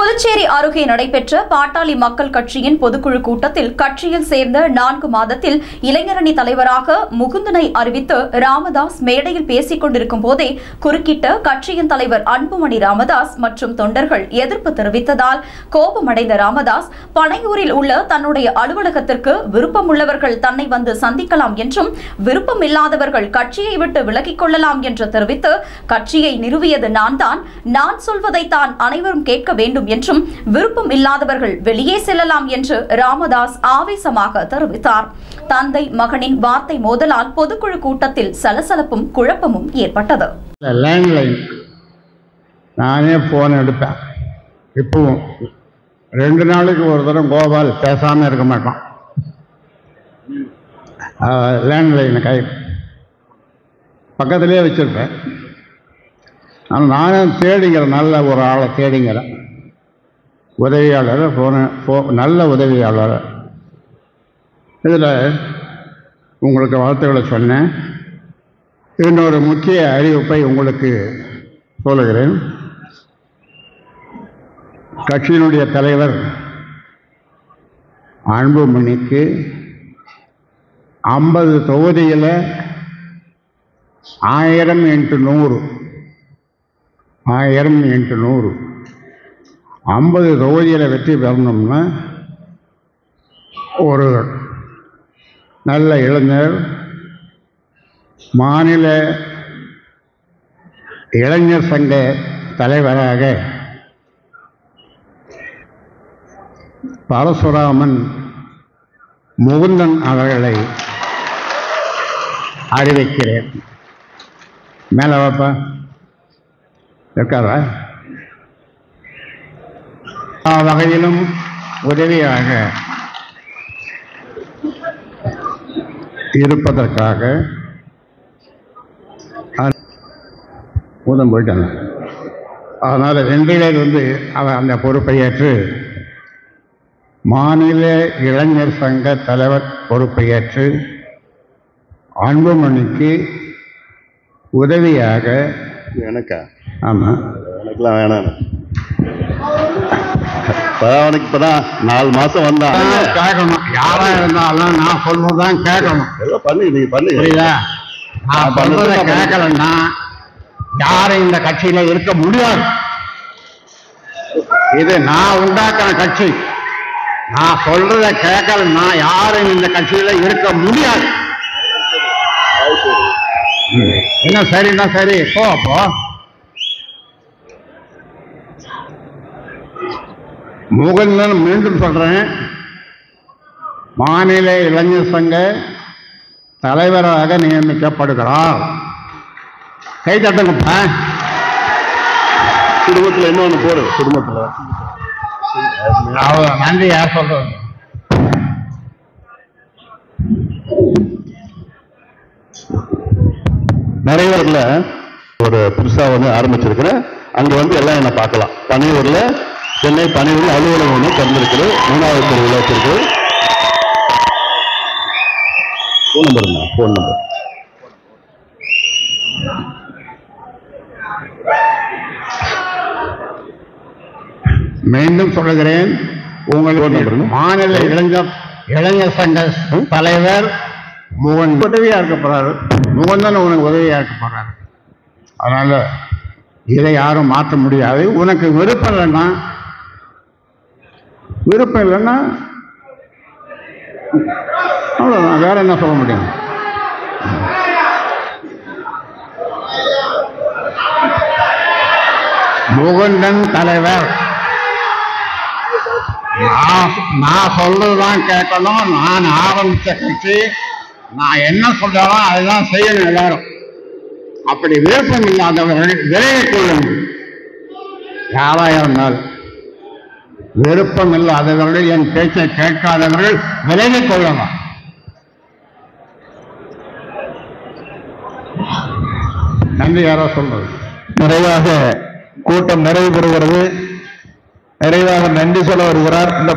புதுச்சேரி அருகே நடைபெற்ற பாட்டாளி மக்கள் கட்சியின் பொதுக்குழு கூட்டத்தில் கட்சியில் சேர்ந்த 4 மாதத்தில் இளைஞரணி தலைவராக முகுந்தனை அறிவித்து ராமதாஸ் மேடையில் பேசிக் கொண்டிருக்கும் போதே குறுக்கிட்ட கட்சியின் தலைவர் அன்புமணி ராமதாஸ் மற்றும் தொண்டர்கள் எதிர்ப்பு தெரிவித்ததால் கோபமடைந்த ராமதாஸ் பனையூரில் உள்ள தன்னுடைய அலுவலகத்திற்கு விருப்பமுள்ளவர்கள் தன்னை வந்து சந்திக்கலாம் என்றும் விருப்பமில்லாதவர்கள் கட்சியை விட்டு விலகிக் கொள்ளலாம் என்று தெரிவித்து கட்சியை நிறுவியது நான் சொல்வதைத்தான் அனைவரும் கேட்க வேண்டும் என்றும் விருப்பம் இல்லாதவர்கள் வெளியே செல்லலாம் என்று ராமதாஸ் ஆவேசமாக தெரிவித்தார். தந்தை மகனின் வார்த்தை மோதலால் பொதுக்குழு கூட்டத்தில் சலசலப்பும் குழப்பமும் ஏற்பட்டது. லேண்ட்லைன் நானே போன் எடுப்பேன். இப்பவும் 2 நாளைக்கு ஒரு தரம் கோபால் பேசாமல் இருக்க மாட்டான். லேண்ட்லைன் கை பக்கத்திலே வச்சிருப்பேன். நானும் தேடிங்கிறேன், நல்ல ஒரு ஆளை தேடிங்கிறேன், உதவியாளர் நல்ல உதவியாளர். இதில் உங்களுக்கு வார்த்தைகளை சொன்னேன். இன்னொரு முக்கிய அறிவிப்பை உங்களுக்கு சொல்லுகிறேன். கட்சியினுடைய தலைவர் அன்புமணிக்கு 50 தொகுதியில் 1000 x 100 50 தொகுதியில் வெற்றி பெறணும்னா ஒரு நல்ல இளைஞர் மாநில இளைஞர் சங்க தலைவராக பரசுராமன் முகுந்தன் அவர்களை அறிவிக்கிறேன். மேலே வாப்பா இருக்காரா? வகையிலும் உதவியாக இருப்பதற்காக ஊதம் போயிட்டாங்க. அதனால் இன்றையிலிருந்து அவர் அந்த பொறுப்பை ஏற்று மாநில இளைஞர் சங்க தலைவர் பொறுப்பை ஏற்று அன்புமணிக்கு உதவியாக எனக்கா? ஆமாம், எனக்குலாம் வேணாம். அவனுக்கு இப்பதான் 4 மாசம் வந்தான். கேட்கணும், யாரா இருந்தாலும் நான் சொல்வதுதான் கேட்கணும். பண்ணு, நீங்க பண்ணு. புரியுதா? நான் சொல்றதை கேட்கலன்னா யாரும் இந்த கட்சியில இருக்க முடியாது. இது நான் உண்டாக்கின கட்சி. நான் சொல்றதை கேட்கலன்னா யாரும் இந்த கட்சியில இருக்க முடியாது. என்ன சரின்னா சரி, போ. அப்போ முகுந்தன் மீண்டும் சொல்றேன், மாநில இளைஞர் சங்க தலைவராக நியமிக்கப்படுகிறார். கை தட்டுங்கப்பா. குடும்பத்தில் இன்னொன்று போடு. குடும்பத்தில் நன்றி யார் சொல்றது? நிறைவேறல ஒரு புதுசா ஆரம்பிச்சிருக்கிறேன். அங்க எல்லாம் என்ன பார்க்கலாம். பனையூர்ல சென்னை பனையூர்ல அலுவலகம் ஒன்று திறந்திருக்குது. 3வது தெருவில் வச்சிருக்கு. ஃபோன் நம்பர் மீண்டும் சொல்லுகிறேன், உங்களுக்கு மாநில இளைஞர் சங்க தலைவர் உதவியா இருக்க போறாரு. முகுந்தன் உனக்கு உதவியா இருக்க போறாரு. அதனால இதை யாரும் மாற்ற முடியாது. உனக்கு விருப்பம் இல்லைன்னா அவ்வளவுதான், வேற என்ன சொல்ல முடியும்? முகுந்தன் தலைவர், நான் சொல்றதுதான் கேட்கணும். நான் ஆரம்பிச்ச கட்சி, நான் என்ன சொல்றாலும் அதுதான் செய்யணும் எல்லாரும். அப்படி விருப்பம் இல்லாதவர்கள் விலகிக் கொள்ளுங்கள். யாரா இருந்தாலும் விருப்பம் இல்லாதவர்கள், என் பேச்சை கேட்காதவர்கள் விலகிக் கொள்ளலாம். நன்றி. யாரோ சொல்றது? நிறைவாக கூட்டம் நிறைவு பெறுகிறது. நிறைவாக நன்றி சொல்ல வருகிறார். இந்த